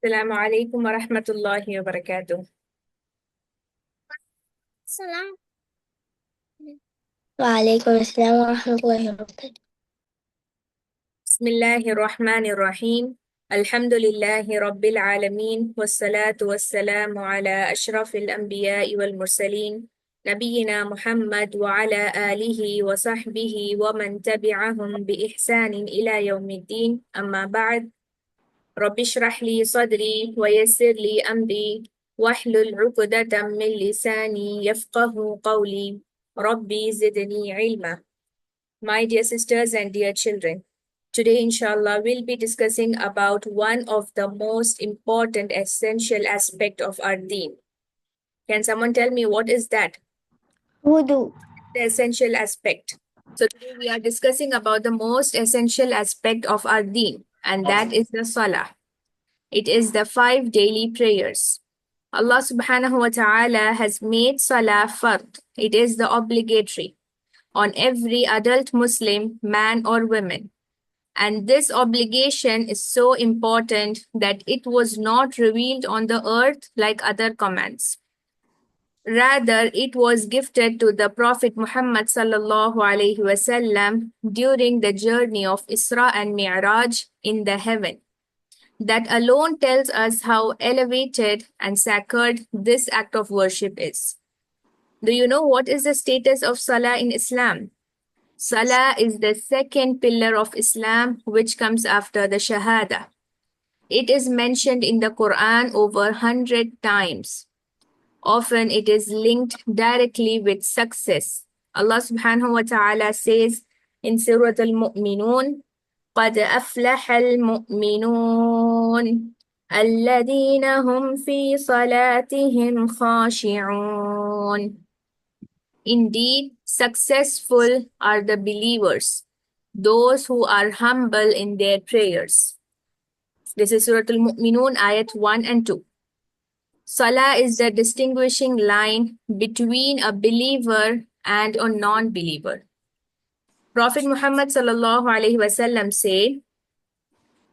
Assalamu alaikum wa rahmatullahi wa barakatuh. السلام وعليكم السلام ورحمة الله وبركاته. Bismillahir Rahmanir Rahim. Alhamdulillahi Rabbil Alameen. Wassalatu wassalamu ala ashrafil anbiya'i wal mursaleen. Nabiyyina Muhammad wa ala alihi wa sahbihi wa man tabi'ahum bi ihsanin ila yawmiddin. Amma ba'd. Rabbi shrah li sadri wa yassir li amri. Wahlul 'uqdatam min lisani yafqahu qawli. Rabbi zidni ilma. My dear sisters and dear children, today inshallah we'll be discussing about one of the most important essential aspect of our deen. Can someone tell me what is that? wudu. The essential aspect. So today we are discussing about the most essential aspect of our deen, and that is the salah. It is the 5 daily prayers. Allah subhanahu wa ta'ala has made salah fard. It is the obligatory on every adult Muslim, man or woman. And this obligation is so important that it was not revealed on the earth like other commands. Rather, it was gifted to the Prophet Muhammad sallallahu alaihi wasallam during the journey of Isra and Mi'raj in the heaven. That alone tells us how elevated and sacred this act of worship is. Do you know what is the status of Salah in Islam? Salah is the second pillar of Islam, which comes after the Shahada. It is mentioned in the Quran over 100 times. Often it is linked directly with success. Allah subhanahu wa ta'ala says in Surah Al-Mu'minun, قَدْ أَفْلَحَ الْمُؤْمِنُونَ الَّذِينَ هُمْ فِي صَلَاتِهِمْ خَاشِعُونَ. Indeed, successful are the believers, those who are humble in their prayers. This is Surah Al-Mu'minun, ayat 1 and 2. Salah is the distinguishing line between a believer and a non-believer. Prophet Muhammad sallallahu alaihi wasallam said,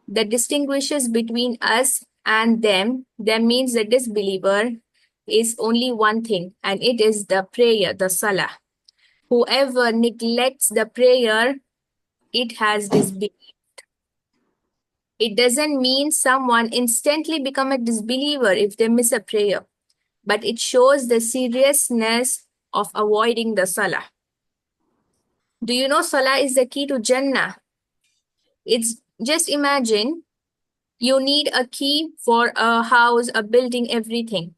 that distinguishes between us and them, that means the disbeliever, is only one thing, and it is the prayer, the salah. Whoever neglects the prayer, it has disbelieved. It doesn't mean someone instantly become a disbeliever if they miss a prayer, but it shows the seriousness of avoiding the salah. Do you know salah is the key to Jannah? It's just imagine you need a key for a house, a building, everything.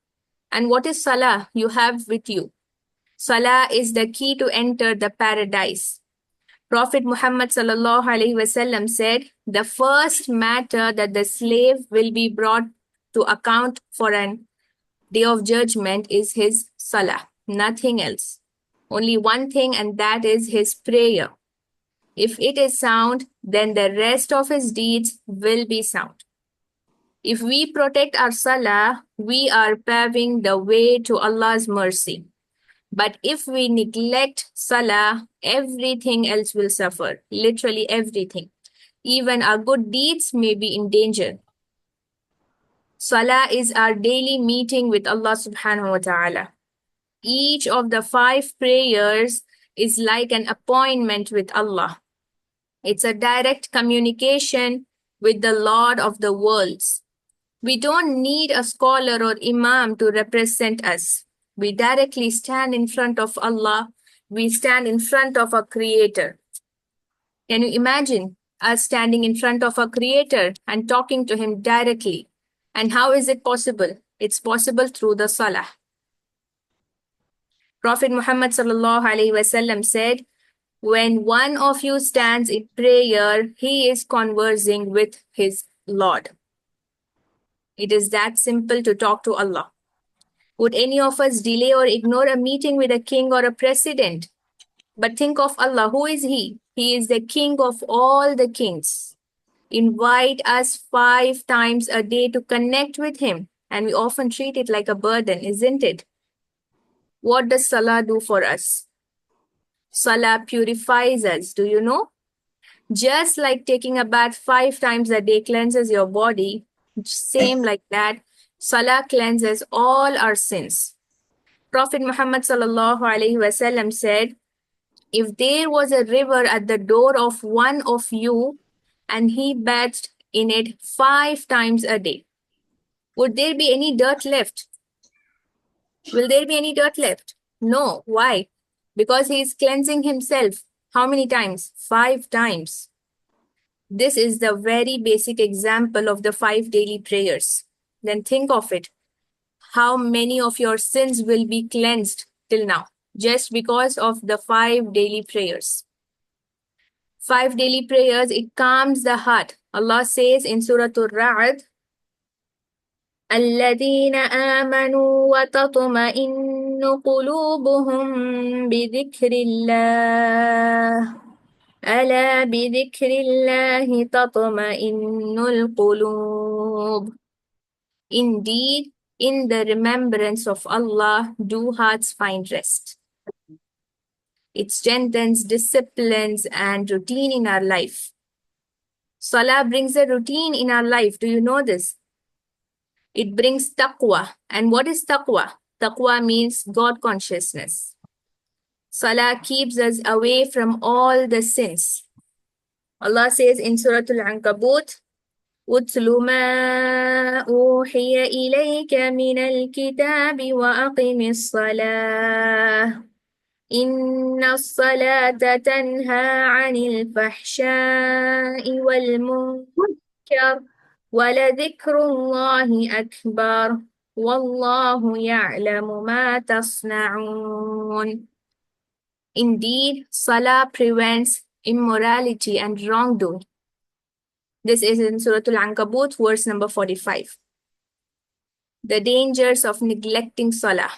And what is salah you have with you? Salah is the key to enter the paradise. Prophet Muhammad sallallahu alaihi wasallam said, the first matter that the slave will be brought to account for an day of judgment is his salah, nothing else. Only one thing, and that is his prayer. If it is sound, then the rest of his deeds will be sound. If we protect our salah, we are paving the way to Allah's mercy. But if we neglect salah, everything else will suffer. Literally everything. Even our good deeds may be in danger. Salah is our daily meeting with Allah subhanahu wa ta'ala. Each of the 5 prayers is like an appointment with Allah. It's a direct communication with the Lord of the worlds. We don't need a scholar or imam to represent us. We directly stand in front of Allah. We stand in front of our Creator. Can you imagine us standing in front of our Creator and talking to Him directly? And how is it possible? It's possible through the Salah. Prophet Muhammad sallallahu alaihi wasallam said, when one of you stands in prayer, he is conversing with his Lord. It is that simple to talk to Allah. Would any of us delay or ignore a meeting with a king or a president? But think of Allah. Who is He? He is the King of all the kings. Invite us 5 times a day to connect with Him. And we often treat it like a burden, isn't it? What does Salah do for us? Salah purifies us. Do you know? Just like taking a bath 5 times a day cleanses your body, Same like that, Salah cleanses all our sins. Prophet Muhammad sallallahu alaihi wasallam said, if there was a river at the door of one of you and he bathed in it 5 times a day, would there be any dirt left? Will there be any dirt left? No. Why? Because he is cleansing himself. How many times? 5 times. This is the very basic example of the 5 daily prayers. Then think of it. How many of your sins will be cleansed till now? Just because of the 5 daily prayers. 5 daily prayers, it calms the heart. Allah says in Surah Al-Ra'd, الذين آمنوا وتطمئن قلوبهم بذكر الله ألا بذكر الله تطمئن القلوب. Indeed, in the remembrance of Allah do hearts find rest. It strengthens disciplines and routine in our life. Salah brings a routine in our life. Do you know this? It brings taqwa. And what is taqwa? Taqwa means God consciousness. Salah keeps us away from all the sins. Allah says in Surah Al-Ankabut, أُتْلُ مَا أُوحِيَ إِلَيْكَ مِنَ الْكِتَابِ وَأَقِمِ الصَّلَاةَ إِنَّ الصَّلَاةَ تَنْهَى عَنِ الْفَحْشَاءِ وَالْمُنكَرِ وَلَذِكْرُ اللَّهِ أَكْبَرُ وَاللَّهُ يَعْلَمُ مَا تَصْنَعُونَ. Indeed, Salah prevents immorality and wrongdoing. This is in Surah Al-Ankabut, verse number 45. The dangers of neglecting Salah.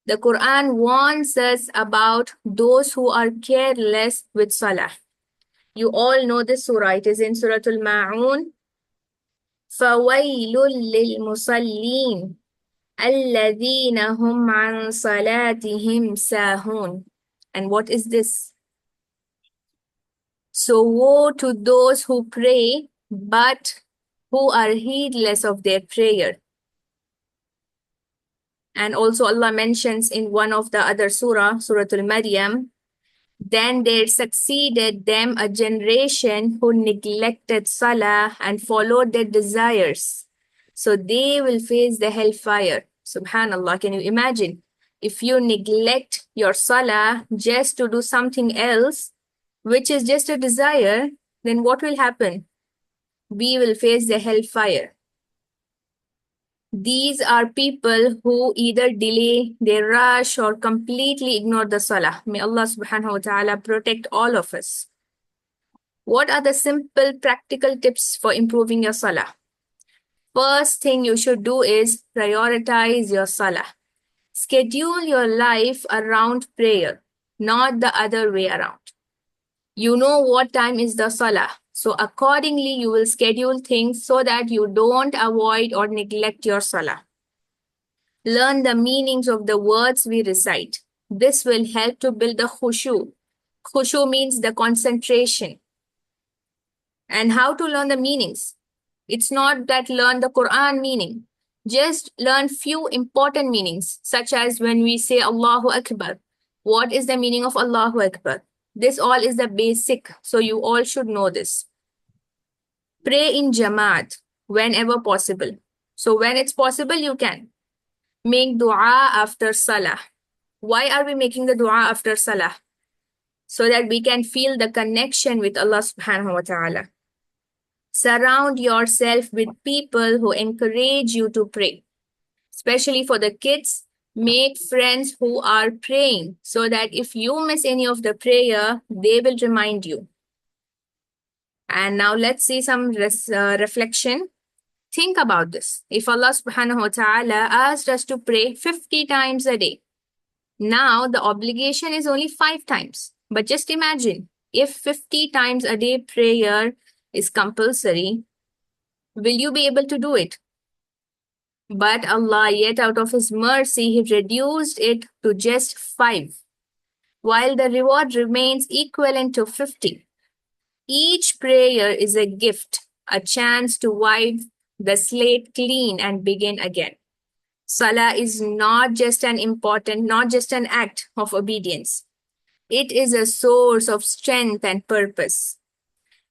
The Quran warns us about those who are careless with Salah. You all know this surah. It is in Surah Al-Ma'un. فَوَيْلٌ لِلْمُصَلِّينَ الَّذِينَ هُمْ عَنْ صَلَاتِهِمْ سَاهُونَ. And what is this? So woe to those who pray, but who are heedless of their prayer. And also Allah mentions in one of the other surah, Surah Al-Maryam, then there succeeded them a generation who neglected Salah and followed their desires. So they will face the hellfire. Subhanallah, can you imagine? If you neglect your Salah just to do something else, which is just a desire, then what will happen? We will face the hellfire. These are people who either delay, they rush, or completely ignore the Salah. May Allah subhanahu wa ta'ala protect all of us. What are the simple practical tips for improving your Salah? First thing you should do is prioritize your Salah. Schedule your life around prayer, not the other way around. You know what time is the Salah. So accordingly, you will schedule things so that you don't avoid or neglect your Salah. Learn the meanings of the words we recite. This will help to build the khushu. Khushu means the concentration. And how to learn the meanings? It's not that learn the Quran meaning. Just learn few important meanings, such as when we say Allahu Akbar. What is the meaning of Allahu Akbar? This all is the basic, so you all should know this. Pray in Jamaat whenever possible. So when it's possible, you can. Make dua after Salah. Why are we making the dua after Salah? So that we can feel the connection with Allah subhanahu wa ta'ala. Surround yourself with people who encourage you to pray. Especially for the kids, make friends who are praying so that if you miss any of the prayer, they will remind you. And now let's see some reflection. Think about this. If Allah subhanahu wa ta'ala asked us to pray 50 times a day, now the obligation is only 5 times. But just imagine, if 50 times a day prayer is compulsory, will you be able to do it? But Allah, yet out of His mercy, He reduced it to just 5, while the reward remains equivalent to 50. Each prayer is a gift, a chance to wipe the slate clean and begin again. Salah is not just an act of obedience. It is a source of strength and purpose.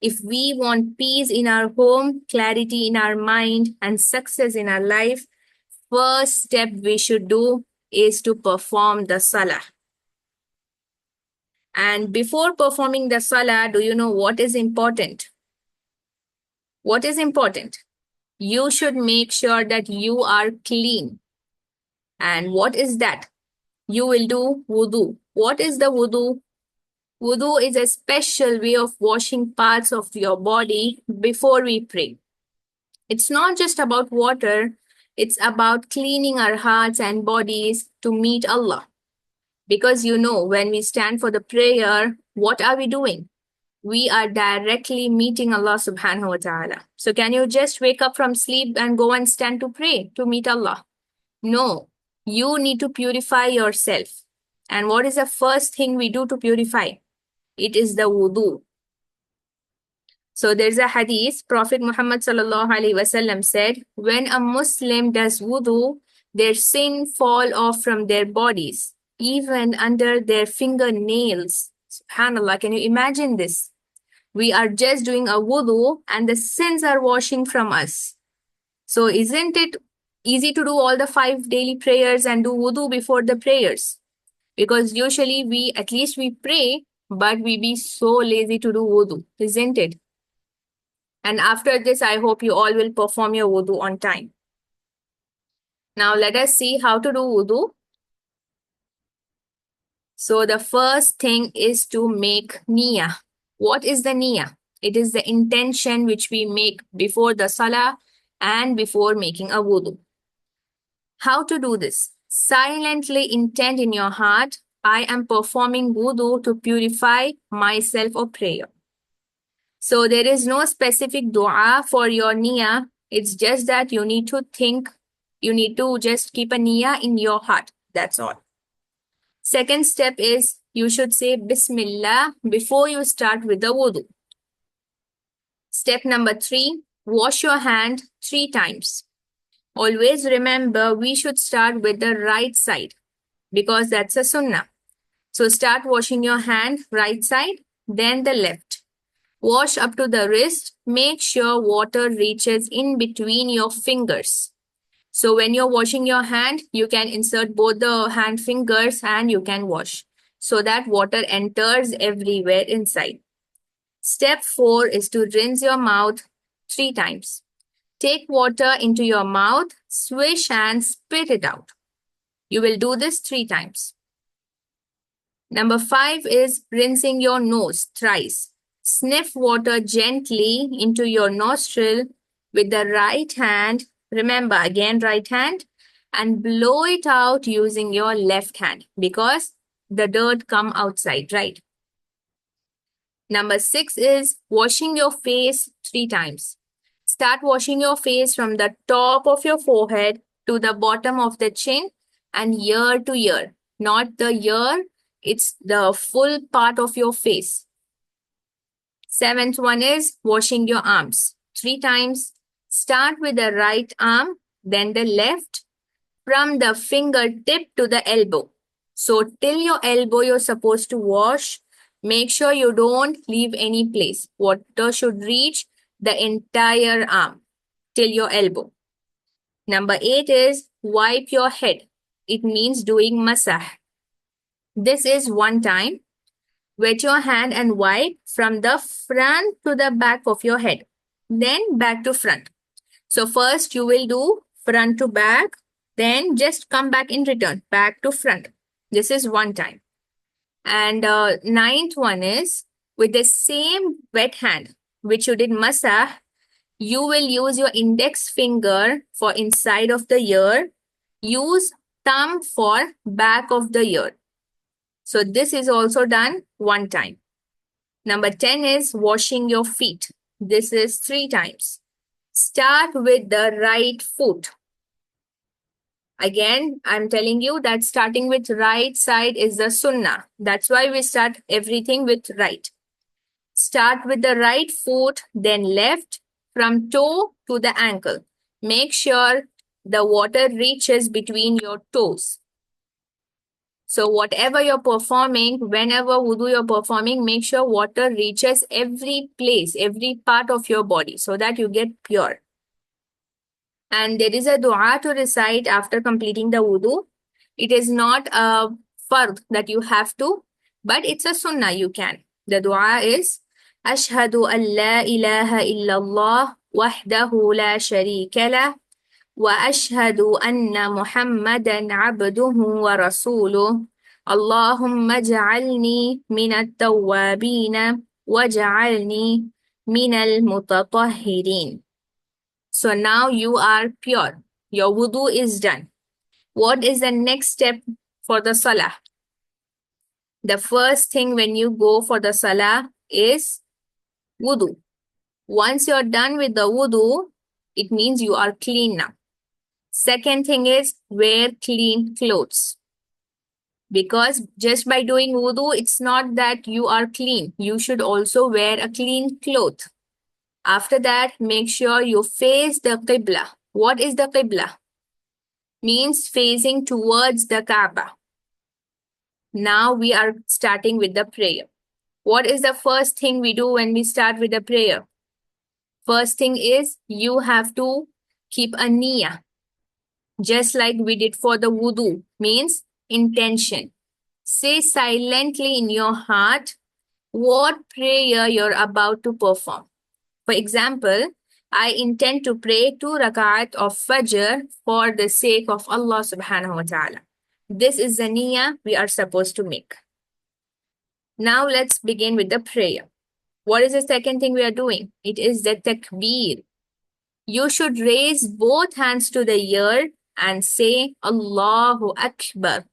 If we want peace in our home, clarity in our mind, and success in our life, first step we should do is to perform the salah. And before performing the salah, do you know what is important? What is important? You should make sure that you are clean. And what is that? You will do wudu. What is the wudu? Wudu is a special way of washing parts of your body before we pray. It's not just about water, it's about cleaning our hearts and bodies to meet Allah. Because when we stand for the prayer, what are we doing? We are directly meeting Allah subhanahu wa ta'ala. So can you just wake up from sleep and go and stand to pray to meet Allah? No, you need to purify yourself. And what is the first thing we do to purify? It is the wudu. So there's a hadith, Prophet Muhammad sallallahu alaihi wasallam said, when a Muslim does wudu, their sin fall off from their bodies, even under their fingernails. SubhanAllah, can you imagine this? We are just doing a wudu and the sins are washing from us. So isn't it easy to do all the 5 daily prayers and do wudu before the prayers? Because usually we pray, but we be so lazy to do wudu, isn't it? And after this, I hope you all will perform your wudu on time. Now let us see how to do wudu. So the first thing is to make niyyah. What is the niyyah? It is the intention which we make before the salah and before making a wudu. How to do this? Silently intend in your heart, I am performing wudu to purify myself or prayer. So there is no specific dua for your niyyah. It's just that you need to think, you need to just keep a niyyah in your heart. That's all. Second step is you should say Bismillah before you start with the wudu. Step number 3, wash your hand 3 times. Always remember we should start with the right side because that's a sunnah. So start washing your hand right side, then the left. Wash up to the wrist. Make sure water reaches in between your fingers. So when you're washing your hand, you can insert both the hand fingers and you can wash so that water enters everywhere inside. Step 4 is to rinse your mouth 3 times. Take water into your mouth, swish and spit it out. You will do this 3 times. Number 5 is rinsing your nose thrice. Sniff water gently into your nostril with the right hand. Remember, again, right hand. And blow it out using your left hand because the dirt come outside, right? Number 6 is washing your face 3 times. Start washing your face from the top of your forehead to the bottom of the chin and ear to ear. Not the ear, it's the full part of your face. 7th one is washing your arms 3 times. Start with the right arm, then the left, from the fingertip to the elbow. So till your elbow you're supposed to wash. Make sure you don't leave any place. Water should reach the entire arm till your elbow. Number 8 is wipe your head. It means doing masah. This is 1 time. Wet your hand and wipe from the front to the back of your head. Then back to front. So first you will do front to back. Then just come back in return. Back to front. This is 1 time. And 9th one is with the same wet hand which you did masah, you will use your index finger for inside of the ear. Use thumb for back of the ear. So this is also done 1 time. Number 10 is washing your feet. This is 3 times. Start with the right foot. Again, I'm telling you that starting with right side is the sunnah. That's why we start everything with right. Start with the right foot, then left. from toe to the ankle. Make sure the water reaches between your toes. So whatever you're performing, whenever wudu you're performing, make sure water reaches every place, every part of your body so that you get pure. And there is a dua to recite after completing the wudu. It is not a fard that you have to, but it's a sunnah you can. The dua is Ashhadu an la ilaha illallah wahdahu la sharika lah wa ashhadu anna Muhammadan abduhu wa rasuluh. Allahumma ja'alni minat tawwabina wa ja'alni minal mutatahhirin. So now you are pure. Your wudu is done. What is the next step for the salah? The first thing when you go for the salah is wudu. Once you're done with the wudu, it means you are clean now. Second thing is wear clean clothes. Because just by doing wudu, it's not that you are clean. You should also wear a clean cloth. After that, make sure you face the Qibla. What is the Qibla? Means facing towards the Kaaba. Now we are starting with the prayer. What is the first thing we do when we start with the prayer? First thing is you have to keep a niyyah. Just like we did for the wudu, means intention. Say silently in your heart what prayer you're about to perform. For example, I intend to pray 2 rak'at of Fajr for the sake of Allah subhanahu wa ta'ala. This is the niyyah we are supposed to make. Now let's begin with the prayer. What is the second thing we are doing? It is the takbir. You should raise both hands to the ear and say Allahu Akbar.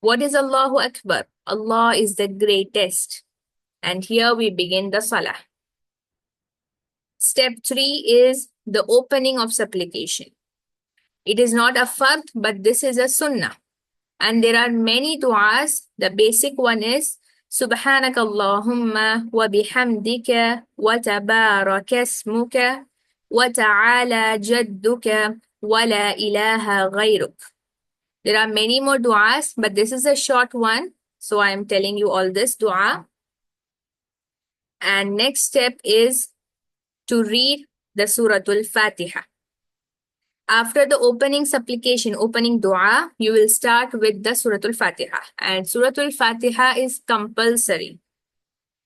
What is Allahu Akbar? Allah is the greatest. And here we begin the salah. Step 3 is the opening of supplication. It is not a fard, but this is a sunnah. And there are many du'as. The basic one is Subhanaka Allahumma wa bihamdika wa tabaraka ismuka wa ta'ala jadduka wa la ilaha ghayruk. There are many more du'as, but this is a short one. So I am telling you all this du'a. And next step is to read the Suratul Fatiha. After the opening supplication, opening dua, you will start with the Suratul Fatiha. And Suratul Fatiha is compulsory.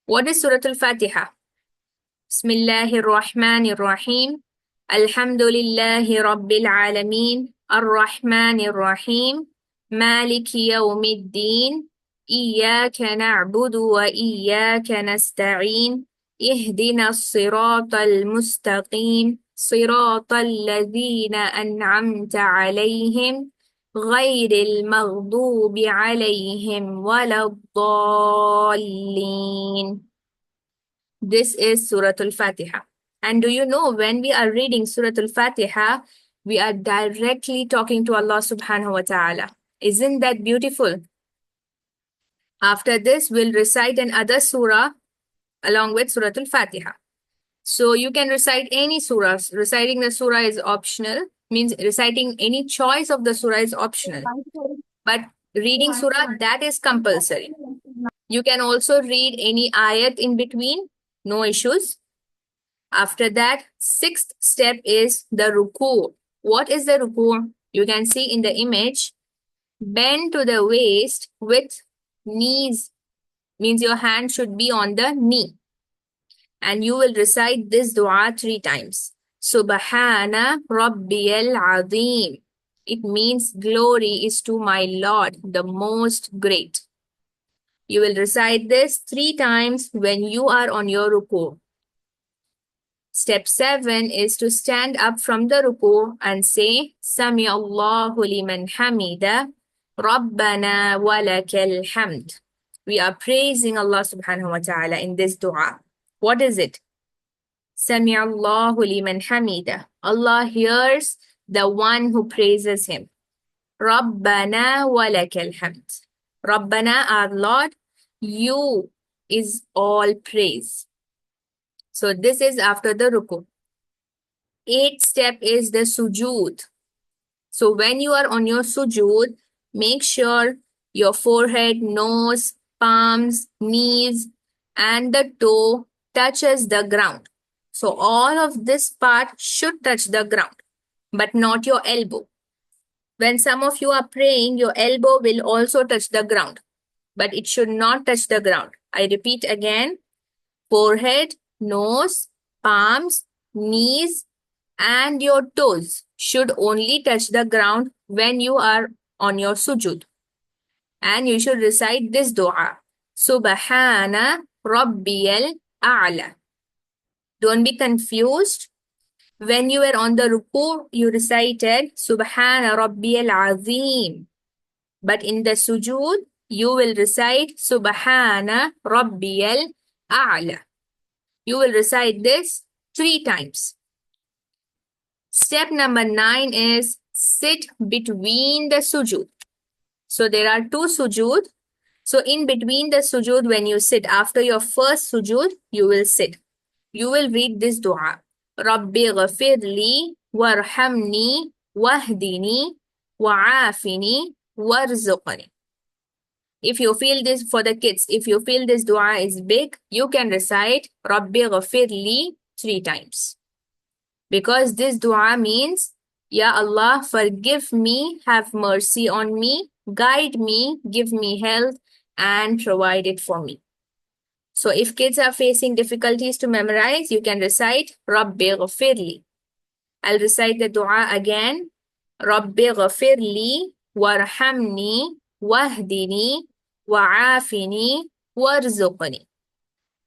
What is Suratul Fatiha? Bismillahir Rahmanir Rahim. Alhamdulillahi Rabbil Alameen. Ar-Rahmanir Rahim. Maliki Yawmiddin. Iyaka na'budu wa iyaka nasta'een. اهدنا الصراط المستقيم صراط الذين أنعمت عليهم غير المغضوب عليهم ولا الضالين. This is Surah Al-Fatiha. And do you know when we are reading Surah Al-Fatiha, we are directly talking to Allah subhanahu wa ta'ala. Isn't that beautiful? After this, we'll recite another surah along with Surah Al-Fatiha. So you can recite any surah. Reciting the surah is optional. Means reciting any choice of the surah is optional. But reading surah, that is compulsory. You can also read any ayat in between. No issues. After that, sixth step is the ruku. What is the ruku? You can see in the image. Bend to the waist with knees. Means your hand should be on the knee. And you will recite this dua 3 times. Subhana Rabbiyal Azim. It means glory is to my Lord, the most great. You will recite this 3 times when you are on your ruku. Step 7 is to stand up from the ruku and say, Sami Allahu liman hamida, Rabbana walakal hamd. We are praising Allah subhanahu wa ta'ala in this dua. What is it? Sami Allahu liman hamida. Allah hears the one who praises him. Rabbana walakal hamd. Rabbana, our Lord, you is all praise. So this is after the ruku. Eighth step is the sujood. So when you are on your sujood, make sure your forehead, nose, palms, knees, and the toe touches the ground. So all of this part should touch the ground, but not your elbow. When some of you are praying, your elbow will also touch the ground, but it should not touch the ground. I repeat again, forehead, nose, palms, knees, and your toes should only touch the ground when you are on your sujood. And you should recite this dua. Subhana Rabbiyal A'la. Don't be confused. When you were on the ruku, you recited Subhana Rabbiyal Azim. But in the sujood, you will recite Subhana Rabbiyal A'la. You will recite this 3 times. Step number 9 is sit between the sujood. So there are 2 sujood. So in between the sujood, when you sit after your first sujood, you will sit. You will read this dua. Rabbi ghafirli warhamni wahdini wa'afini warzuqni. If you feel this for the kids, if you feel this dua is big, you can recite Rabbi ghafirli 3 times. Because this dua means, Ya Allah, forgive me, have mercy on me, guide me, give me health, and provide it for me. So if kids are facing difficulties to memorize, you can recite Rabbi ghafirli. I'll recite the dua again. Rabbi ghafirli warhamni wahdini wa'afini warzuqni.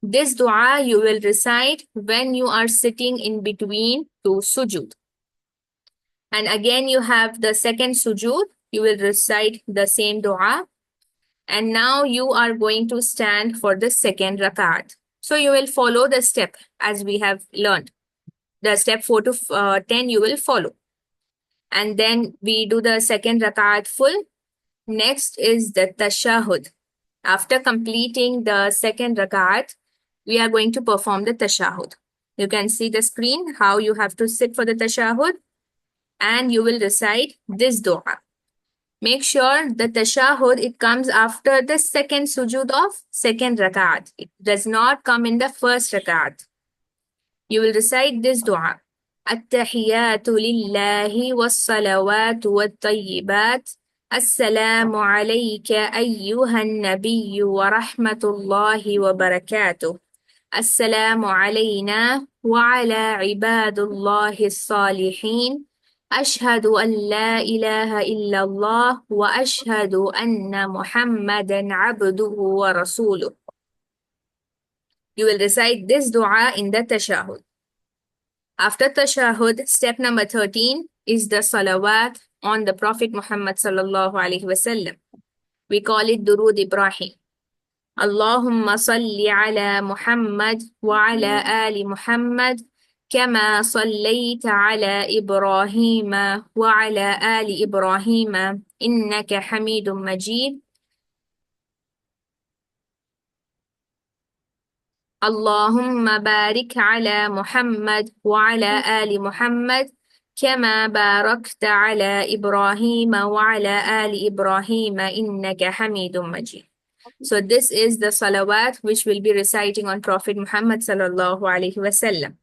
This dua you will recite when you are sitting in between 2 sujood. And again you have the second sujood, you will recite the same dua. And now you are going to stand for the second rakat. So you will follow the step as we have learned. The step 4 to 10 you will follow. And then we do the second rakat full. Next is the tashahud. After completing the second rakat, we are going to perform the tashahud. You can see the screen, how you have to sit for the tashahud. And you will recite this dua. Make sure the tashahud, it comes after the second sujood of second rakat. It does not come in the first rakat. You will recite this dua. At-tahiyatu lillahi was-salawatu wat-tayyibat. Assalamu alayka ayyuhan nabiyyu wa rahmatullahi wa barakatuh. Assalamu alayna wa ala ibadullahi as-salihin. أشهد أن لا إله إلا الله وأشهد أن محمدا عبده ورسوله. You will recite this dua in the tashahud. After tashahud, step number 13 is the salawat on the Prophet Muhammad sallallahu alaihi wasallam. We call it Durud Ibrahim. Allahumma salli ala Muhammad wa ala ali Muhammad كما صليت على إبراهيم وعلى آل إبراهيم إنك حميد مجيد اللهم بارك على محمد وعلى آل محمد كما باركت على إبراهيم وعلى آل إبراهيم إنك حميد مجيد. So this is the salawat which we'll be reciting on Prophet Muhammad sallallahu alaihi wasallam.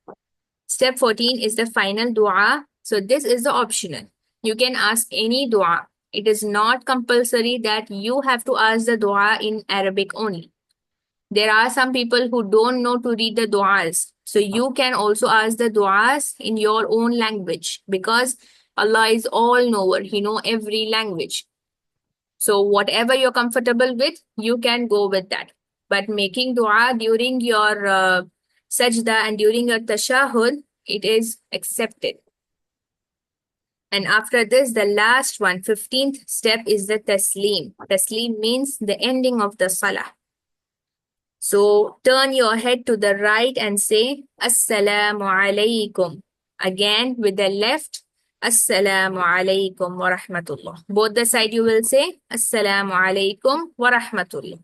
Step 14 is the final dua. So this is the optional. You can ask any dua. It is not compulsory that you have to ask the dua in Arabic only. There are some people who don't know to read the duas. So you can also ask the duas in your own language because Allah is all knower. He knows every language. So whatever you're comfortable with, you can go with that. But making dua during your sajda and during your tashahud, it is accepted. And after this, the last one, 15th step is the taslim. Taslim means the ending of the salah. So turn your head to the right and say, Assalamu alaikum. Again with the left, Assalamu alaikum wa rahmatullah. Both the side you will say, Assalamu alaikum wa rahmatullah.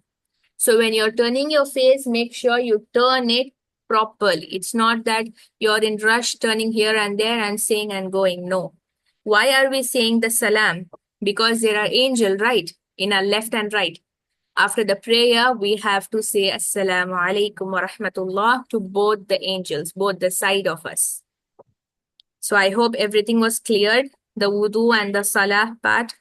So when you're turning your face, make sure you turn it properly. It's not that you're in rush turning here and there and saying and going. No. Why are we saying the salam? Because there are angels, right, in our left and right. After the prayer, we have to say Assalamu alaikum wa rahmatullah to both the angels, both the side of us. So I hope everything was cleared, the wudu and the salah part.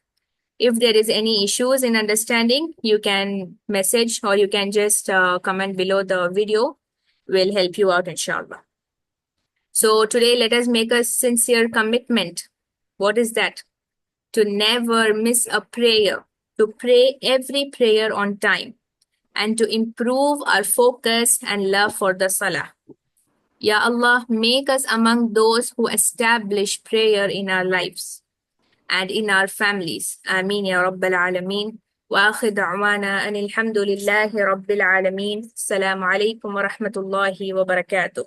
If there is any issues in understanding, you can message or you can just comment below the video. We'll help you out, inshallah. So today, let us make a sincere commitment. What is that? To never miss a prayer, to pray every prayer on time, and to improve our focus and love for the salah. Ya Allah, make us among those who establish prayer in our lives and in our families. Ameen ya Rabbil Alameen. وآخر دعوانا أن الحمد لله رب العالمين. السلام عليكم ورحمة الله وبركاته.